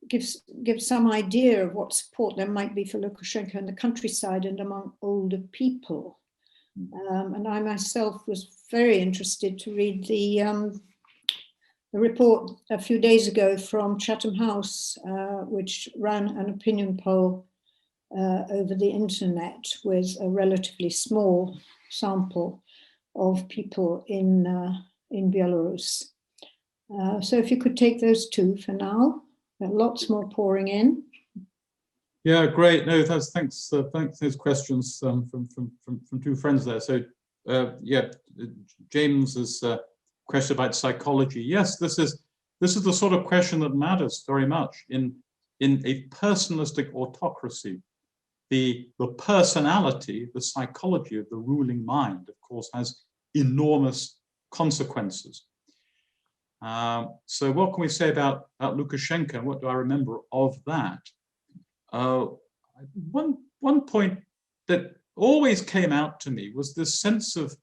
give some idea of what support there might be for Lukashenko in the countryside and among older people? And I myself was very interested to read the report a few days ago from Chatham House, which ran an opinion poll over the internet with a relatively small sample of people in Belarus. So if you could take those two for now, there are lots more pouring in. Yeah, great. No, thanks. Those questions from two friends there. So yeah, James's question about psychology. Yes, this is the sort of question that matters very much in a personalistic autocracy. The personality, the psychology of the ruling mind, of course, has enormous consequences. So what can we say about Lukashenko, and what do I remember of that? One point that always came out to me was this sense of,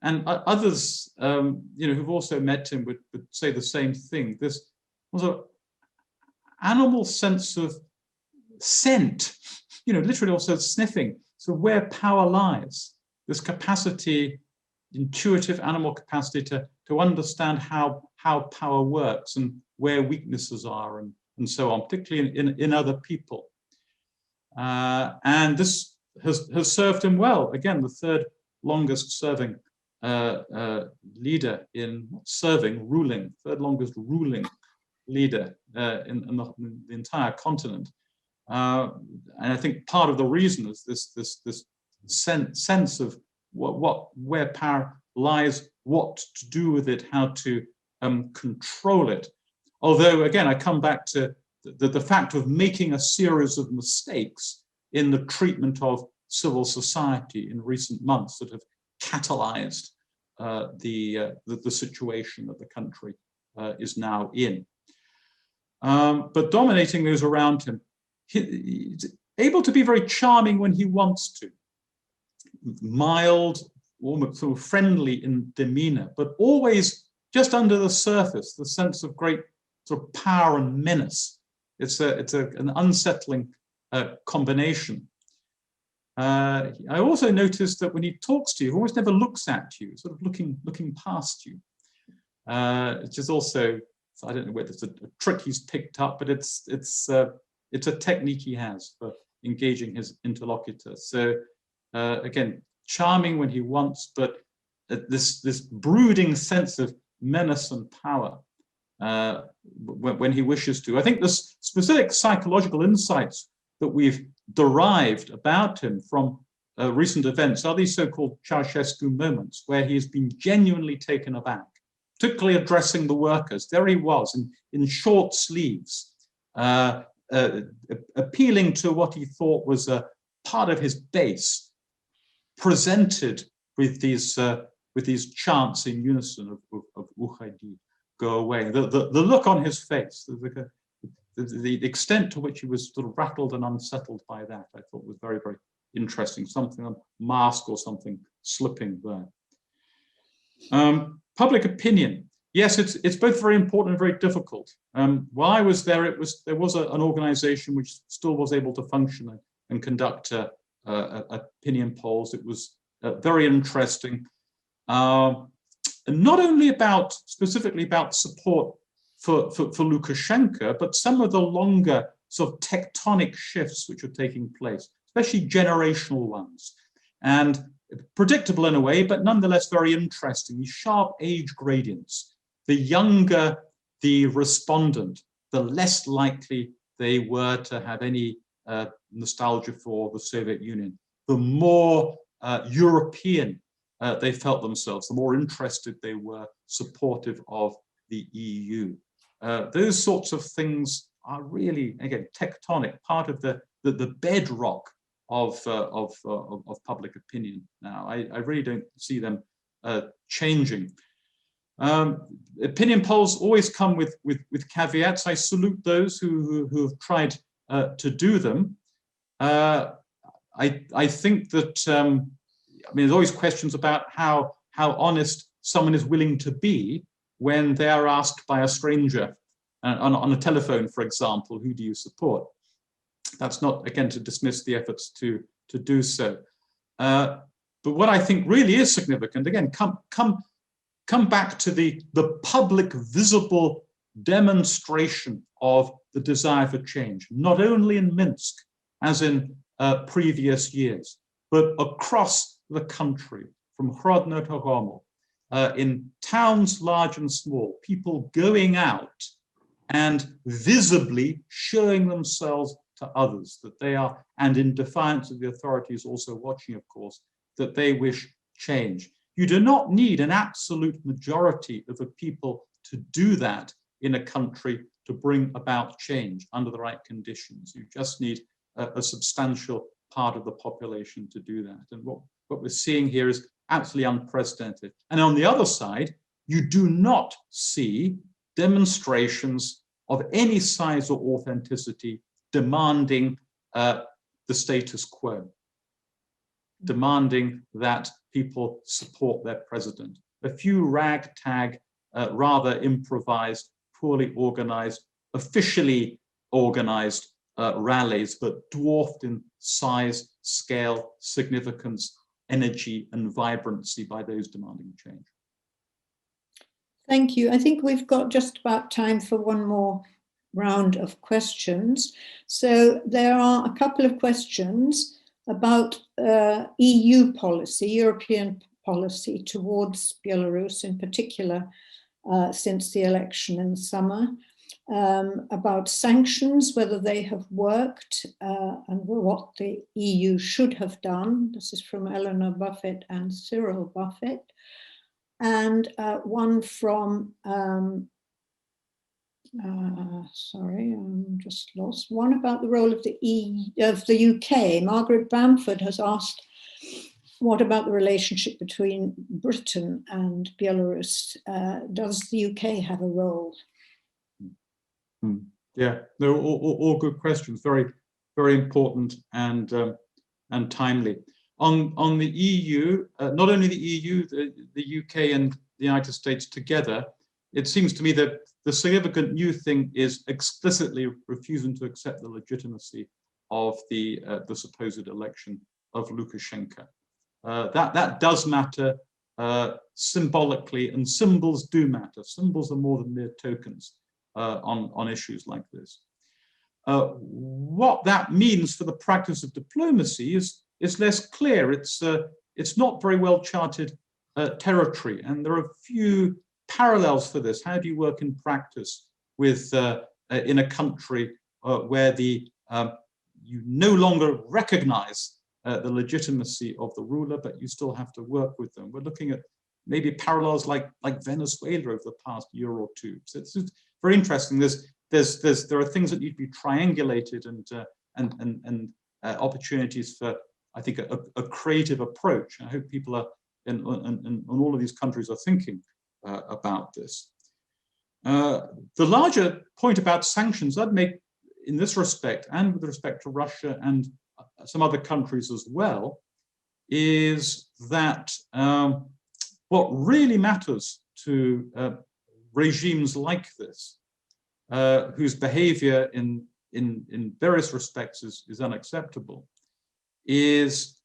and others, who've also met him would say the same thing. This was an animal sense of scent, literally also sniffing, so where power lies. This capacity, intuitive animal capacity to understand how power works and where weaknesses are and so on, particularly in other people. And this has served him well. Again, the third longest serving leader third longest ruling leader in the entire continent. And I think part of the reason is this sense of where power lies, what to do with it, how to control it. Although, again, I come back to the fact of making a series of mistakes in the treatment of civil society in recent months that have catalyzed the situation that the country is now in. But dominating those around him, he's able to be very charming when he wants to, mild, almost sort of friendly in demeanor, but always just under the surface, the sense of great sort of power and menace. It's an unsettling combination. I also noticed that when he talks to you, he almost never looks at you, sort of looking past you, which is also, I don't know whether it's a trick he's picked up, but it's a technique he has for engaging his interlocutor. So again, charming when he wants, but this brooding sense of menace and power when he wishes to. I think there's specific psychological insights that we've derived about him from recent events are these so-called Ceausescu moments, where he has been genuinely taken aback, particularly addressing the workers. There he was in short sleeves, appealing to what he thought was a part of his base, presented with these chants in unison of Ukhaydi, go away. The look on his face, the extent to which he was sort of rattled and unsettled by that, I thought was very, very interesting. Something, a mask or something slipping there. Public opinion. Yes, it's both very important and very difficult. While I was there, there was an organization which still was able to function and conduct opinion polls. It was very interesting. And not only specifically about support for Lukashenko, but some of the longer sort of tectonic shifts which are taking place, especially generational ones, and predictable in a way, but nonetheless very interesting. These sharp age gradients. The younger the respondent, the less likely they were to have any nostalgia for the Soviet Union. The more European they felt themselves, the more interested they were, supportive of the EU. Those sorts of things are really, again, tectonic, part of the bedrock of public opinion now. I really don't see them changing. Opinion polls always come with caveats. I salute those who have tried to do them. I think that I mean, there's always questions about how honest someone is willing to be when they are asked by a stranger on a telephone, for example, who do you support? That's not, again, to dismiss the efforts to do so. But what I think really is significant, again, come back to the public, visible demonstration of the desire for change, not only in Minsk, as in previous years, but across the country, from Grodno to Rommel, in towns large and small, people going out and visibly showing themselves to others that they are, and in defiance of the authorities also watching, of course, that they wish change. You do not need an absolute majority of the people to do that in a country to bring about change under the right conditions. You just need a substantial part of the population to do that. And what we're seeing here is absolutely unprecedented. And on the other side, you do not see demonstrations of any size or authenticity demanding the status quo, demanding that people support their president. A few ragtag, rather improvised, poorly organized, officially organized rallies, but dwarfed in size, scale, significance, energy, and vibrancy by those demanding change. Thank you. I think we've got just about time for one more round of questions. So there are a couple of questions about EU policy, European policy towards Belarus in particular, since the election in the summer. about sanctions, whether they have worked, and what the EU should have done. This is from Eleanor Buffett and Cyril Buffett. And one from, sorry, I'm just lost. One about the role of the UK. Margaret Bamford has asked, what about the relationship between Britain and Belarus? Does the UK have a role? Yeah, they're all good questions, very, very important and timely. On the EU, not only the EU, the UK and the United States together, it seems to me that the significant new thing is explicitly refusing to accept the legitimacy of the supposed election of Lukashenko. That does matter symbolically, and symbols do matter. Symbols are more than mere tokens on issues like this. What that means for the practice of diplomacy is less clear. It's not very well charted territory, and there are few parallels for this. How do you work in practice with in a country where you no longer recognize the legitimacy of the ruler, but you still have to work with them? We're looking at maybe parallels like Venezuela over the past year or two. So it's very interesting. There are things that need to be triangulated and opportunities for, I think, a creative approach. I hope people are in all of these countries are thinking about this. The larger point about sanctions I'd make in this respect, and with respect to Russia and some other countries as well, is that what really matters to regimes like this, whose behavior in various respects is unacceptable, is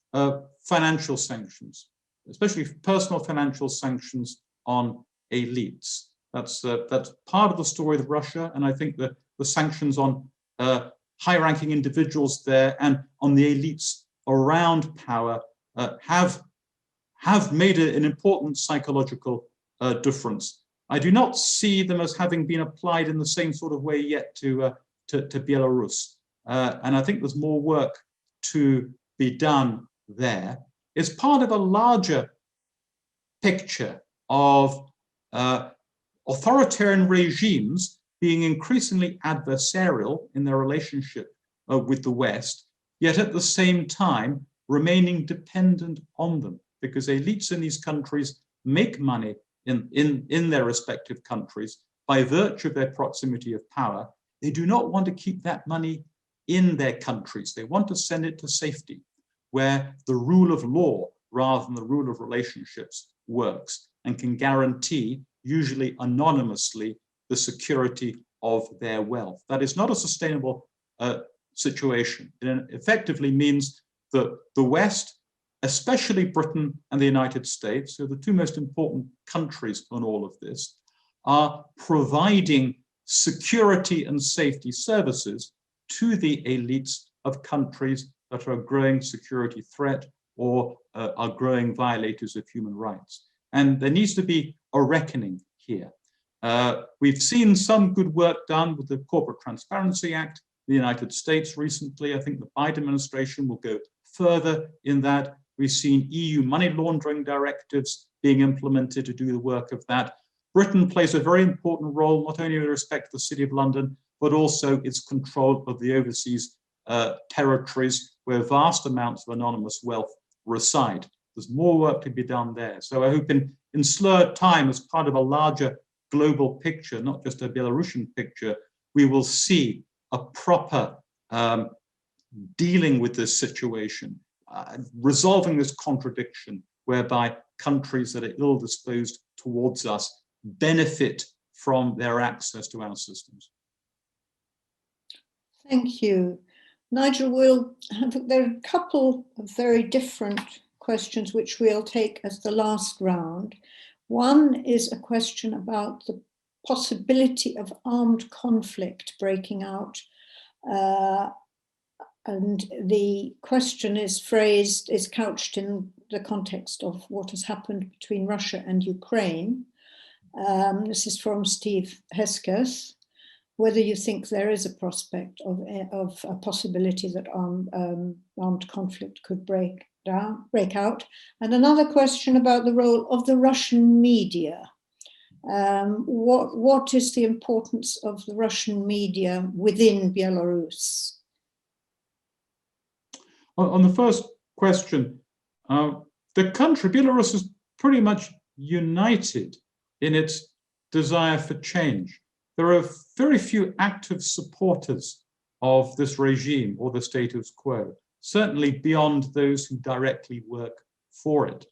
financial sanctions, especially personal financial sanctions on elites. That's part of the story of Russia, and I think that the sanctions on high-ranking individuals there and on the elites around power have made an important psychological difference. I do not see them as having been applied in the same sort of way yet to Belarus, and I think there's more work to be done there. It's part of a larger picture of authoritarian regimes being increasingly adversarial in their relationship with the West, yet at the same time remaining dependent on them, because elites in these countries make money in their respective countries by virtue of their proximity of power. They do not want to keep that money in their countries. They want to send it to safety, where the rule of law rather than the rule of relationships works and can guarantee, usually anonymously, the security of their wealth. That is not a sustainable situation. It effectively means that the West, especially Britain and the United States, who are the two most important countries on all of this, are providing security and safety services to the elites of countries that are a growing security threat or are growing violators of human rights. And there needs to be a reckoning here. We've seen some good work done with the Corporate Transparency Act in the United States recently. I think the Biden administration will go further in that. We've seen EU money laundering directives being implemented to do the work of that. Britain plays a very important role, not only with respect to the City of London, but also its control of the overseas territories where vast amounts of anonymous wealth reside. There's more work to be done there. So I hope in slurred time, as part of a larger global picture, not just a Belarusian picture, we will see a proper dealing with this situation, resolving this contradiction whereby countries that are ill-disposed towards us benefit from their access to our systems. Thank you. Nigel, there are a couple of very different questions which we'll take as the last round. One is a question about the possibility of armed conflict breaking out. And the question is couched in the context of what has happened between Russia and Ukraine. This is from Steve Hesketh. whether you think there is a prospect of a possibility that armed conflict could break out. And another question about the role of the Russian media. What is the importance of the Russian media within Belarus? On the first question, the country, Belarus, is pretty much united in its desire for change. There are very few active supporters of this regime or the status quo, certainly beyond those who directly work for it.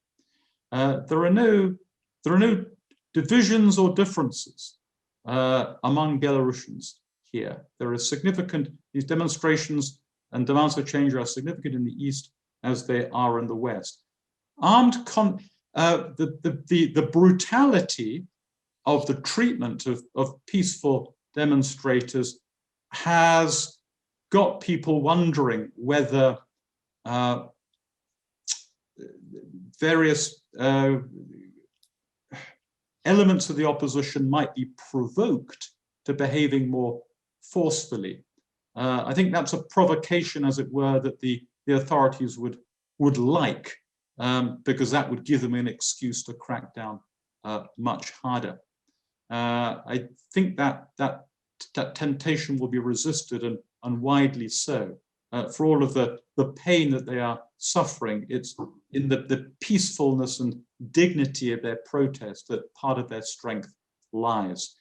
There are no divisions or differences among Belarusians here. There are significant, these demonstrations and demands for change are significant in the East as they are in the West. The brutality of the treatment of peaceful demonstrators has got people wondering whether various elements of the opposition might be provoked to behaving more forcefully. I think that's a provocation, as it were, that the authorities would like, because that would give them an excuse to crack down much harder. I think that temptation will be resisted, and widely so. For all of the pain that they are suffering, it's in the peacefulness and dignity of their protest that part of their strength lies.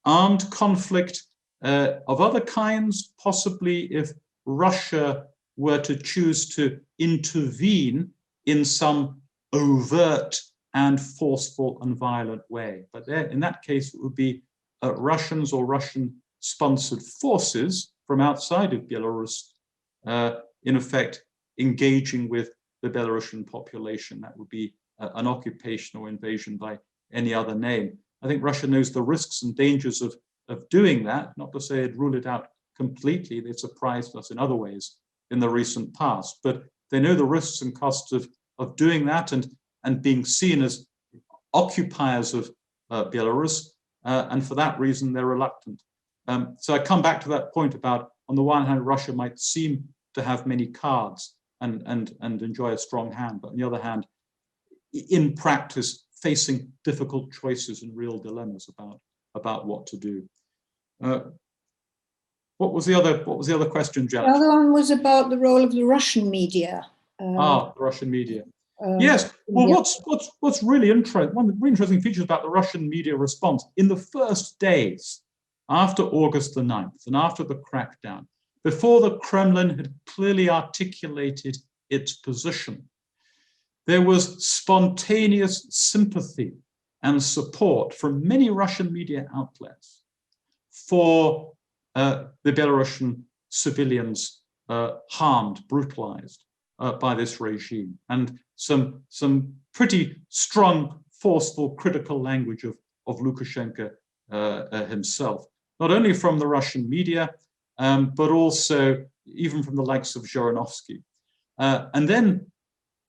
Armed conflict of other kinds, possibly if Russia were to choose to intervene in some overt and forceful and violent way. But in that case, it would be Russians or Russian-sponsored forces from outside of Belarus, in effect, engaging with the Belarusian population. That would be an occupation or invasion by any other name. I think Russia knows the risks and dangers of doing that, not to say they'd rule it out completely. They've surprised us in other ways in the recent past, but they know the risks and costs of doing that and being seen as occupiers of Belarus, and for that reason, they're reluctant. So I come back to that point about, on the one hand, Russia might seem to have many cards and enjoy a strong hand, but on the other hand, in practice, facing difficult choices and real dilemmas about what to do. What was the other question, Janet? The other one was about the role of the Russian media. The Russian media. Yes. Well, yeah. What's really interesting? One of the really interesting features about the Russian media response in the first days after August the 9th and after the crackdown, before the Kremlin had clearly articulated its position, there was spontaneous sympathy and support from many Russian media outlets for the Belarusian civilians harmed, brutalized by this regime, and some pretty strong, forceful, critical language of Lukashenko himself, not only from the Russian media, but also even from the likes of Zhirinovsky. And then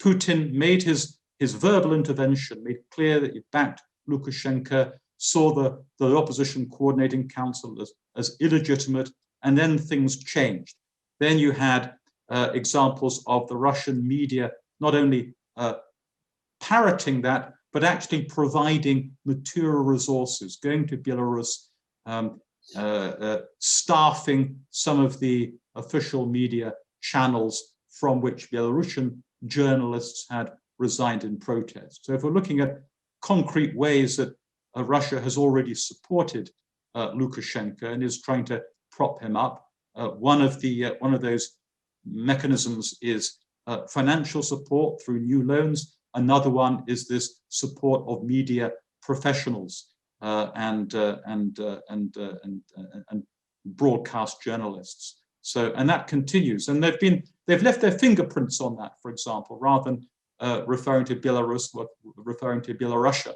Putin made his verbal intervention, made clear that he backed Lukashenko, saw the opposition coordinating council as illegitimate, and then things changed. Then you had examples of the Russian media not only parroting that, but actually providing material resources, going to Belarus, staffing some of the official media channels from which Belarusian journalists had resigned in protest. So if we're looking at concrete ways that Russia has already supported Lukashenko and is trying to prop him up, one of those mechanisms is financial support through new loans. Another one is this support of media professionals and broadcast journalists. So, and that continues, and they've left their fingerprints on that. For example, rather than referring to Belarus, referring to Belarusia,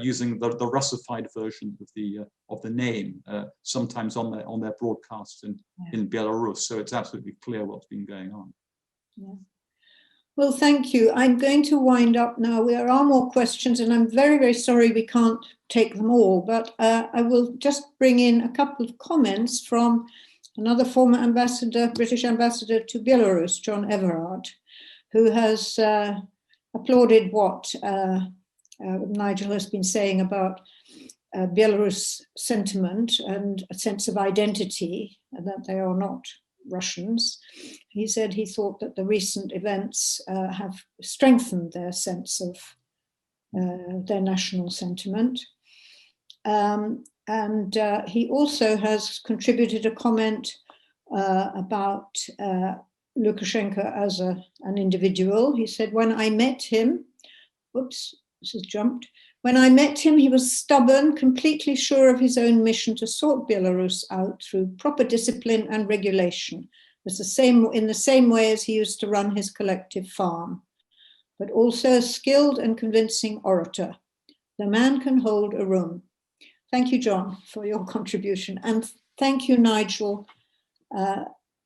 using the Russified version of the name, sometimes on their broadcasts in Belarus. So it's absolutely clear what's been going on. Yeah. Well, thank you. I'm going to wind up now. There are more questions, and I'm very, very sorry we can't take them all, but I will just bring in a couple of comments from another former ambassador, British ambassador to Belarus, John Everard, who has applauded what Nigel has been saying about Belarus sentiment and a sense of identity, and that they are not Russians. He said he thought that the recent events have strengthened their sense of their national sentiment. And he also has contributed a comment about Lukashenko as an individual. He said, when I met him, oops, this has jumped. When I met him, he was stubborn, completely sure of his own mission to sort Belarus out through proper discipline and regulation. It's in the same way as he used to run his collective farm, but also a skilled and convincing orator. The man can hold a room. Thank you, John, for your contribution. And thank you, Nigel,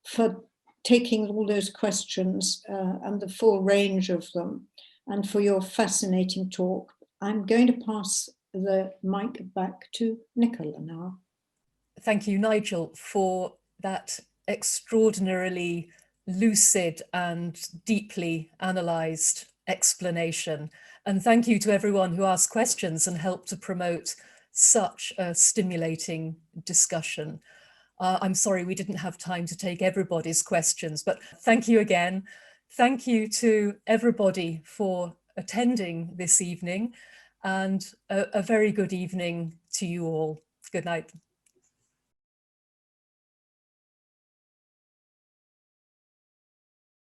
for taking all those questions and the full range of them, and for your fascinating talk. I'm going to pass the mic back to Nicola now. Thank you, Nigel, for that extraordinarily lucid and deeply analysed explanation. And thank you to everyone who asked questions and helped to promote such a stimulating discussion. I'm sorry we didn't have time to take everybody's questions, but thank you again. Thank you to everybody for attending this evening, and a very good evening to you all. Good night.